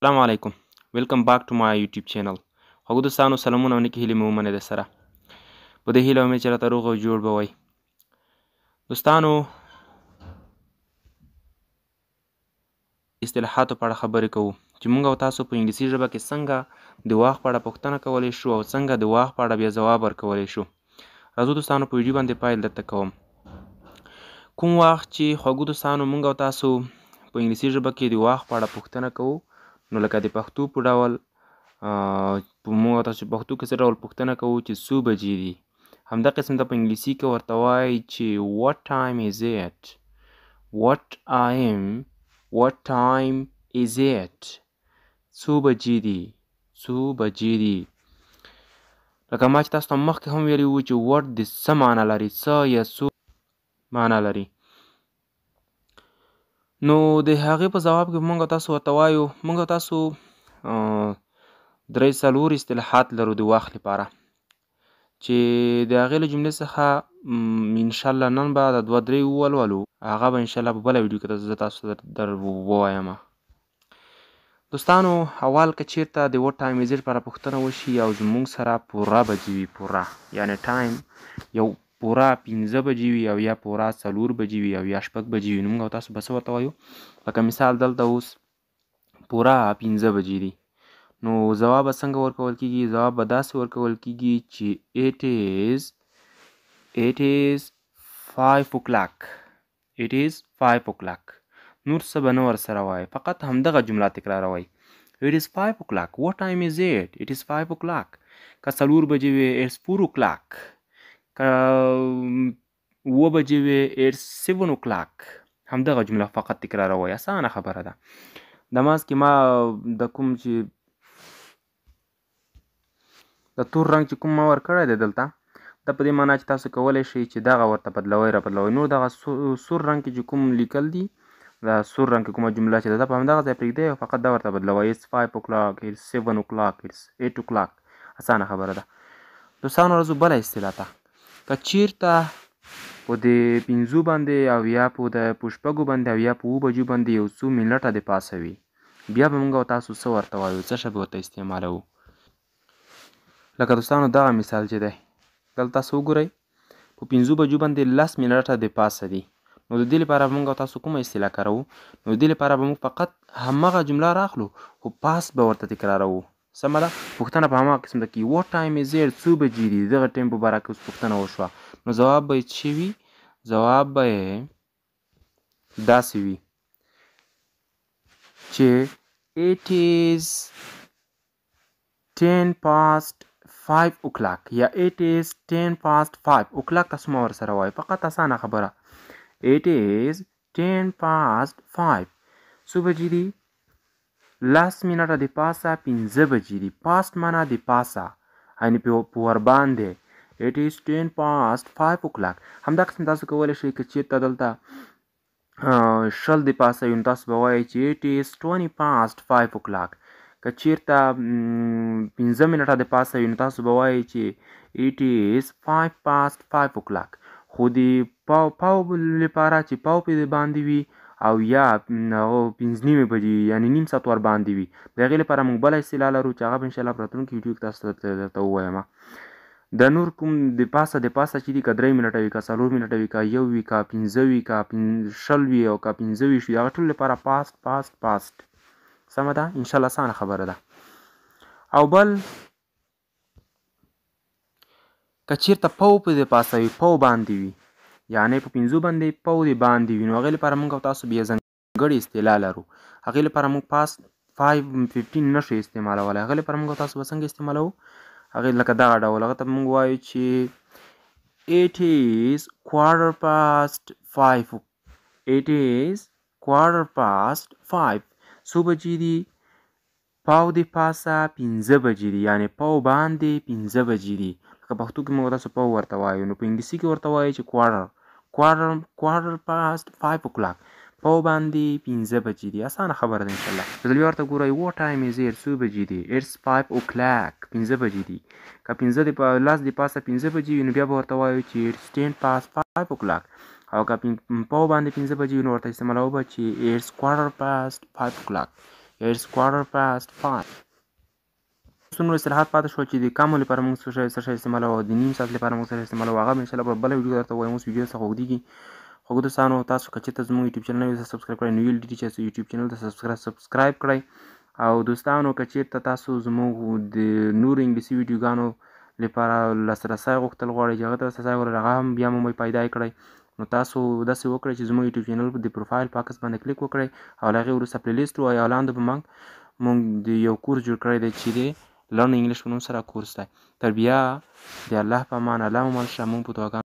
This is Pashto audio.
السلام علیکم ویلکم باک ټو مای یوټیوب چینل هغو دوستانو سلامونه او نیکې هیلې مې ومنئ د سره په دې هیله ومې چې راته روغ او جوړ به وئ دوستانو اصطلاحاتو په اړه خبرې کوو چې موږ او تاسو په انګلیسي ژبه کې څنګه د وخت په اړه پوښتنه کولی شو او څنګه د وخت په اړه بیا ځواب ورکولی شو راځو دوستانو په ویډیو باندې پیل درته کوم کوم وخت چې خوږو دوستانو موږ او تاسو په انګلیسي ژبه کې د وخت په اړه پوښتنه کوو نو لکه د پښتو په ډول موږ او تاسو پښتو کې څه ډول پوښتنه کوو چې څو بجې دي همدا قسم ته په انګلیسي کې ورته وایي چې what time is it what time is it څو بجې دي لکه ما چې تاسو ته مخکې هم ویلي وو چې what د څه معنی لري څه یا څو معنی لري نو د هغې په ځواب کې موږ تاسو ورته وایو موږ تاسو درې څلور اصطلاحات لرو د وخت لپاره چې د هغې له جملې څخه انشاءالله نن به د دوه درې ولولو هغه به انشاءالله په بله ویډیو کې زه تاسو در ووایم دوستانو اول که چیرته د وټ ټایم از اټ لپاره پوښتنه وشي او زموږ سره پوره بجې وي پوره یعنی ټایم یو پوره 15 بجې وي او یا پوره 4 بجې وي او یا 6 بجې وي نو موږ تاسو به څه ورته وایو لکه مثال دلته اوس پوره 15 بجې دي نو ځواب به څنګه ورکول کیږي ځواب به داسې ورکول کیږي چې it is 5 o'clock نور څه به نه ورسره وایي فقط همدغه جمله تکراروئ it is 5 o'clock what time is it is 5 o'clock که 4 بجې وي it's 4 o'clock که 7 بجې وي it's 7 o'clock همدغه جمله فقط تکراروئ اسانه خبره ده د ماس کې ما د کوم چې د تور رنګ چې کوم ما ورکړی دی دلته دا په دې معنا چې تاسو کولی شئ چې دغه ورته بدلوئ نور دغه سور رنګ کې چې کوم لیکل دي دا سور رنګ کې کومه جمله چې ده دا په همدغه ځای پرېږدئ او فقط دا ورته بدلوئ it's 5 o'clock it's 7 o'clock it's 8 o'clock اسانه خبره ده دوستانو راځو بله اصطلاح ته که چیرته په دې 15 باندې او یا په شپږو باندې او یا په 7 بجو باندې یو څو منټه د پاسه وي بیا به موږ او تاسو څه ورته وایو څه شی به ورته استعمالوو لکه دوستانو دغه مثال چې دی دلته تاسو وګورئ په 15 بجو باندې 10 منټه د پاسه دي نو د دې لپاره موږ او تاسو کومه اصطلاح کاروو نو د دې لپاره به موږ فقط همغه جمله راخلو خو پاس به ورته تکراروو سمه ده پوښتنه په همغه قسم ده کې what time is it څو بجې دي دغه ټایم په باره کې اوس پوښتنه وشوه نو ځواب به یې څه وي ځواب به یې داسې وي چې it is 10 past 5 o'clock یا it is 10 past 5 o'clock تاسو ما ورسره وایي فقط اسانه خبره it is 10 past 5 څو بجې دي 10 منټه د پاسه 15 بجې دي پاست معنا د پاسه یعنې په ورباندې it is 10 past 5 o'clock همدا قسم تاسو کولی شئ که چېرته دلته شل د پاسه وي نو تاسو به وایئ چې it is 20 past 5 o'clock که چیرته 15 منټه د پاسه وي نو تاسو به وایئ چې it is 5 past 5 o'clock خو د پاو لپاره چې پاو پې باندې وي او یا 15 بجې یعنې نیم ساعت ور باندې وي د هغې لپاره موږ بله اصطلاح لرو چې هغه به انشاءالله په راتلونکي ویډیو کې تاسو ته درته ووایم د نور کوم د پاسه چې دي که 3 منټه وي که 4 منټه وي که 1 وي که 15 وي که 10 وي او که 15 وي هغه ټول لپاره پاست سمه ده انشاءالله اسانه خبره ده او بل که چیرته پو په د پاسه وي پو باندې وي یعنې په 15 باندې پو د باندې وي نو هغې لپاره موږ او تاسو بیا ځانګړې اصطلاح لرو هغې لپاره موږ پاست 15 نشو استعمالولی هغې لپاره موږ او تاسو به څنګه استعمالوو هغې لکه دغه ډول هغه ته موږ وایو چې it is quarter past 5 څو بجې دي پاو د پاسه 15 بجې دي یعنې پاو باندې 15 بجې دي لکه پښتو کې موږ تاسو پاو ورته وایو نو په انګلیسي کې ورته وایو چې quarter past 5 o'clock پاو باندې 15 بجې دي اسانه خبره ده انشاءالله که بیا ورته ګورئ what time is it څو بجې دي it's 5 o'clock 15 بجې دي که 15 د لاس د پاسه 15 بجې وي نو بیا به ورته وایو چې it's 10 past 5 o'clock او که پاو باندې 15 بجې وي نو ورته استعمالوو به چې it's quarter past 5 o'clock It's 5:15. څومره اصطلاحات پاتې شول چې د کامو لپاره موږ څه شی استعمالوو او د نیم ساعت لپاره موږ څه شی استعمالوو هغه به انشاءالله په بله ویډیو درته ووایم. اوس ویډیو څخه اوږدېږي خو دوستانو تاسو که چېرته زموږ یوټیوب چینل نوی سبسکرایب کړئ نو ویل دي چې یوټیوب چینل ته سبسکرایب کړئ او دوستانو که چېرته تاسو زموږ د نورو انګلیسي ویډیوګانو لپاره لاسرسی غوښتل غواړئ چې هغه ته لاسرسی ولرئ هغه هم بیا مو پیدا کړئ نو تاسو داسې وکړئ چې زموږ یوټیوب چینل د پروفایل په عکس باندې کلیک وکړئ او له هغې وروسته پلی لیست ووایئ او لاندې به موږ د یو کورس جوړ کړی دی چې د لرن انګلیش په نوم سره کورس دی. تر بیا د الله په امان الله مو مل شه. موږ په دعاګانو